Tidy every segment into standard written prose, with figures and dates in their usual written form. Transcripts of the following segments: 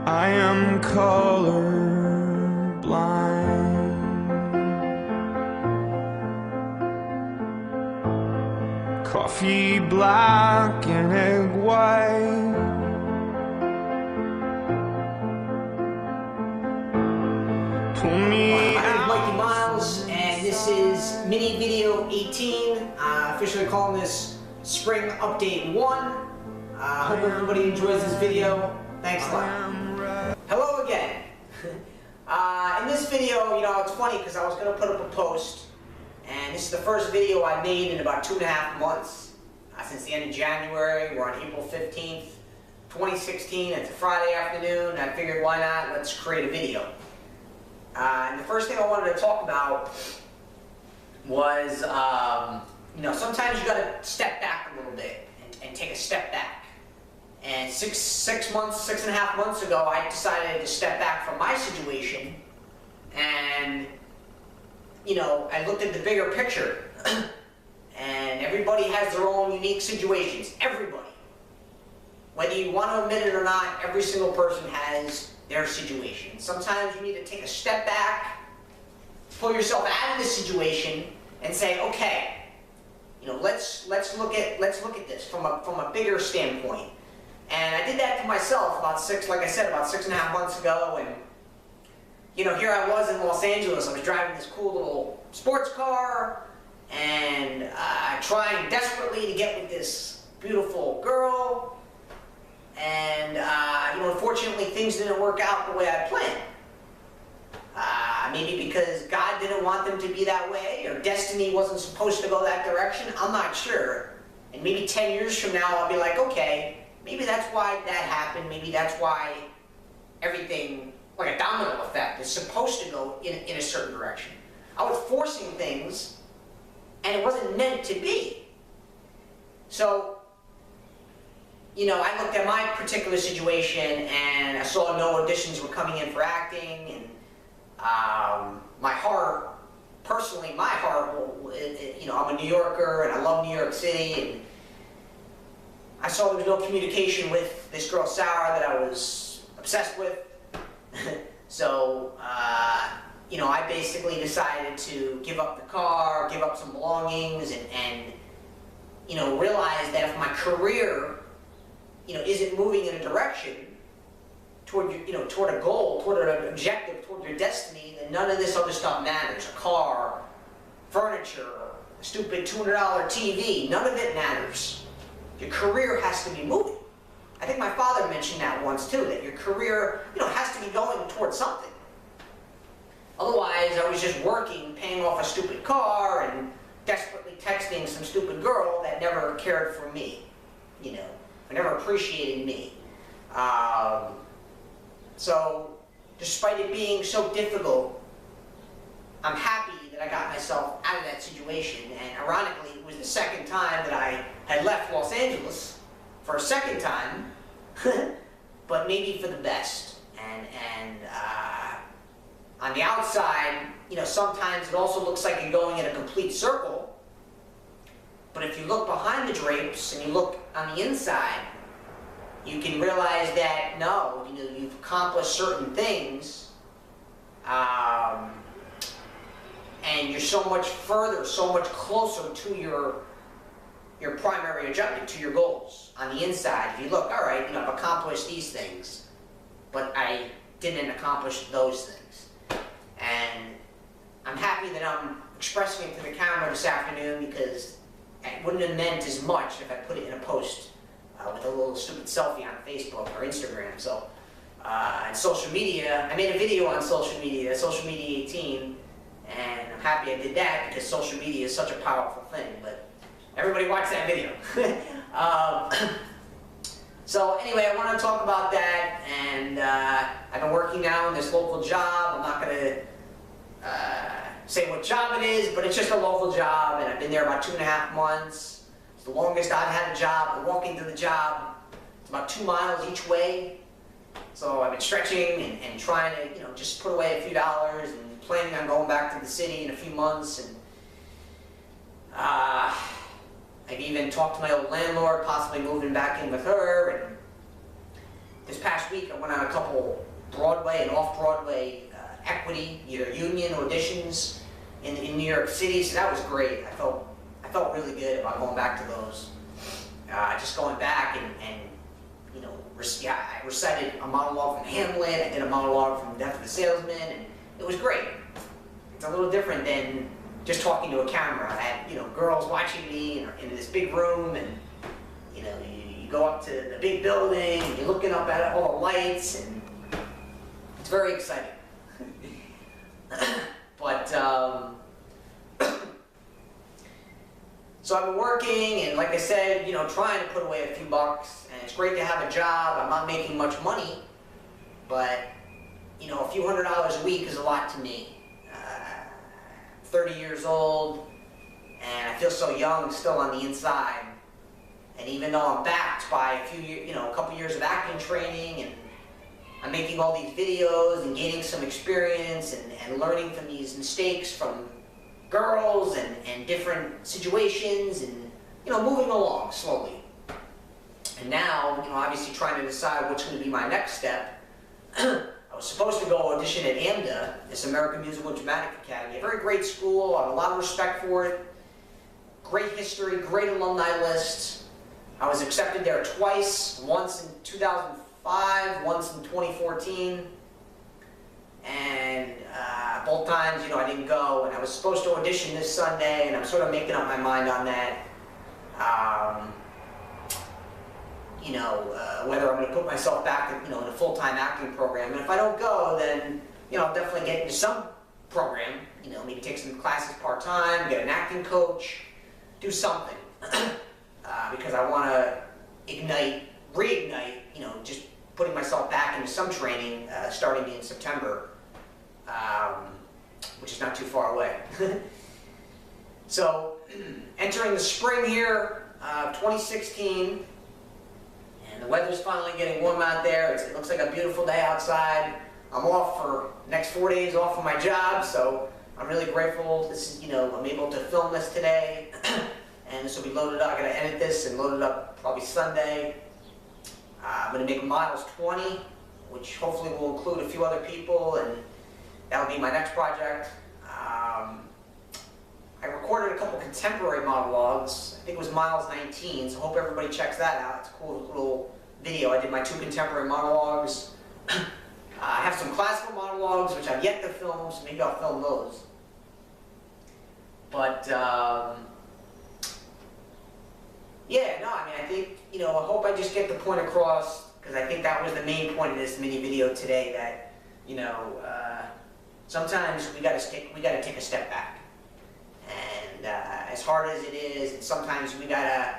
I am color blind. Coffee black and egg white. Pull me My name is out. Mikey Miles, and this is mini video 18. Officially calling this Spring Update 1. Hope everybody enjoys this video. Thanks a lot. Hello again. In this video, it's funny because I was going to put up a post, and this is the first video I made in about 2.5 months. Since the end of January. We're on April 15th, 2016. It's a Friday afternoon. I figured, why not? Let's create a video. And the first thing I wanted to talk about was, sometimes you got to step back a little bit and take a step back. And 6.5 months ago, I decided to step back from my situation, and I looked at the bigger picture. And everybody has their own unique situations. Everybody. Whether you want to admit it or not, every single person has their situation. Sometimes you need to take a step back, pull yourself out of the situation, and say, okay, let's look at this from a bigger standpoint. And I did that to myself about 6.5 months ago, and here I was in Los Angeles. I was driving this cool little sports car, and trying desperately to get with this beautiful girl, and unfortunately things didn't work out the way I planned. Maybe because God didn't want them to be that way, or destiny wasn't supposed to go that direction. I'm not sure. And maybe 10 years from now I'll be like, okay, maybe that's why that happened. Maybe that's why everything, like a domino effect, is supposed to go in a certain direction. I was forcing things, and it wasn't meant to be. So, I looked at my particular situation, and I saw no auditions were coming in for acting, and my heart, I'm a New Yorker, and I love New York City, and I saw there was no communication with this girl, Sarah, that I was obsessed with. So, I basically decided to give up the car, give up some belongings, and realize that if my career, isn't moving in a direction toward a goal, toward an objective, toward your destiny, then none of this other stuff matters. A car, furniture, a stupid $200 TV, none of it matters. Your career has to be moving. I think my father mentioned that once too, that your career, has to be going towards something. Otherwise, I was just working, paying off a stupid car, and desperately texting some stupid girl that never cared for me, or never appreciated me. So, despite it being so difficult, I'm happy that I got myself out of that situation. And ironically, it was the second time that I had left Los Angeles, for a second time, but maybe for the best. And on the outside, sometimes it also looks like you're going in a complete circle. But if you look behind the drapes and you look on the inside, you can realize that no, you've accomplished certain things, and you're so much further, so much closer to your primary objective, to your goals. On the inside, if you look, all right, I've accomplished these things, but I didn't accomplish those things. And I'm happy that I'm expressing it to the camera this afternoon, because it wouldn't have meant as much if I put it in a post with a little stupid selfie on Facebook or Instagram. So, and social media, I made a video on social media 18, and I'm happy I did that because social media is such a powerful thing. But everybody watch that video. So anyway, I want to talk about that, and I've been working now in this local job. I'm not going to say what job it is, but it's just a local job, and I've been there about 2.5 months. It's the longest I've had a job. I'm walking to the job. It's about 2 miles each way. So I've been stretching and trying to, just put away a few dollars, and planning on going back to the city in a few months. And I've even talked to my old landlord, possibly moving back in with her. And this past week I went on a couple Broadway and off-Broadway equity, either union auditions in New York City, so that was great. I felt really good about going back to those. Just going back and you know, I recited a monologue from Hamlet, I did a monologue from Death of the Salesman, and it was great. It's a little different than just talking to a camera. I had, you know, girls watching me in this big room, and you know, you go up to the big building, and you're looking up at all the lights, and it's very exciting. But so I've been working, and like I said, you know, trying to put away a few bucks, and it's great to have a job. I'm not making much money, but you know, a few $100s a week is a lot to me. 30 years old, and I feel so young still on the inside. And even though I'm backed by a couple years of acting training, and I'm making all these videos and gaining some experience and learning from these mistakes from girls and different situations, and you know, moving along slowly. And now, you know, obviously trying to decide what's going to be my next step. I was supposed to go audition at AMDA, this American Musical and Dramatic Academy, a very great school. I have a lot of respect for it. Great history, great alumni list. I was accepted there twice, once in 2005, once in 2014. And both times, you know, I didn't go. And I was supposed to audition this Sunday, and I'm sort of making up my mind on that. You know, whether I'm going to put myself back, you know, in a full-time acting program. And if I don't go, then, you know, I'll definitely get into some program. You know, maybe take some classes part-time, get an acting coach, do something. Because I want to reignite, you know, just putting myself back into some training starting in September, which is not too far away. So, entering the spring here, 2016, and the weather's finally getting warm out there. It looks like a beautiful day outside. I'm off for the next 4 days off of my job, so I'm really grateful. This is, you know, I'm able to film this today, and this will be loaded up. I gotta edit this and load it up probably Sunday. I'm gonna make Miles 20, which hopefully will include a few other people, and that'll be my next project. I recorded a couple contemporary monologues. I think it was Miles 19, so hope everybody checks that out. It's a cool little video. I did my 2 contemporary monologues. I have some classical monologues, which I've yet to film, so maybe I'll film those. But, yeah, no, I mean, I think, you know, I hope I just get the point across, because I think that was the main point of this mini video today, that, you know, sometimes we gotta take a step back. And as hard as it is, sometimes we gotta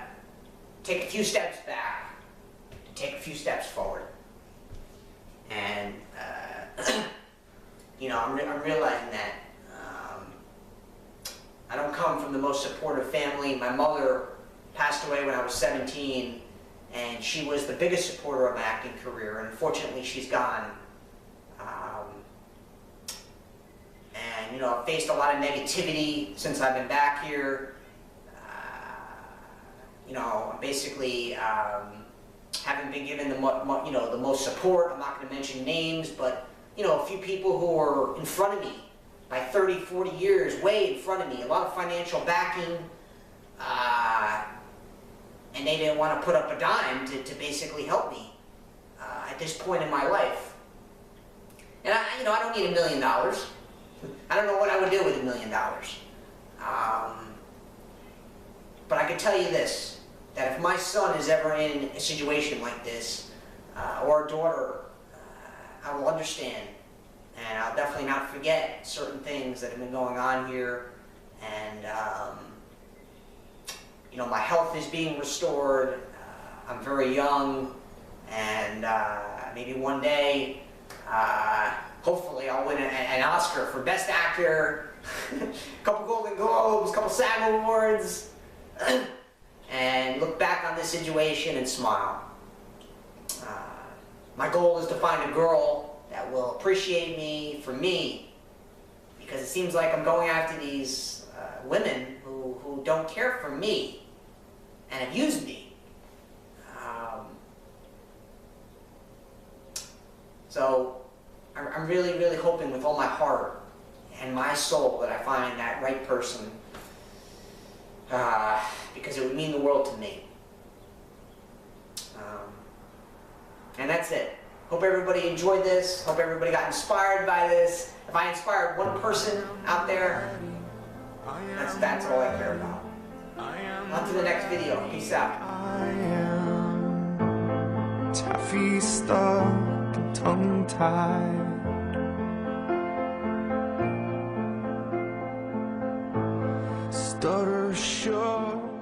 take a few steps back to take a few steps forward. And you know, I'm realizing that I don't come from the most supportive family. My mother passed away when I was 17, and she was the biggest supporter of my acting career. And unfortunately, she's gone. And you know, I've faced a lot of negativity since I've been back here. You know, basically haven't been given the most support. I'm not going to mention names, but you know, a few people who are in front of me by 30, 40 years, way in front of me. A lot of financial backing, and they didn't want to put up a dime to basically help me at this point in my life. And I don't need $1 million. I don't know what I would do with $1 million. But I can tell you this, that if my son is ever in a situation like this, or a daughter, I will understand. And I'll definitely not forget certain things that have been going on here. And, you know, my health is being restored. I'm very young. And maybe one day, hopefully I'll win an Oscar for Best Actor, a couple Golden Globes, a couple SAG Awards, and look back on this situation and smile. My goal is to find a girl that will appreciate me for me, because it seems like I'm going after these women who don't care for me and have used me. So I'm really, really hoping with all my heart and my soul that I find that right person, because it would mean the world to me. And that's it. Hope everybody enjoyed this. Hope everybody got inspired by this. If I inspired one person out there, that's all I care about. On to the next video. Peace out. I am taffy stuck and tongue-tied. Stutter shook.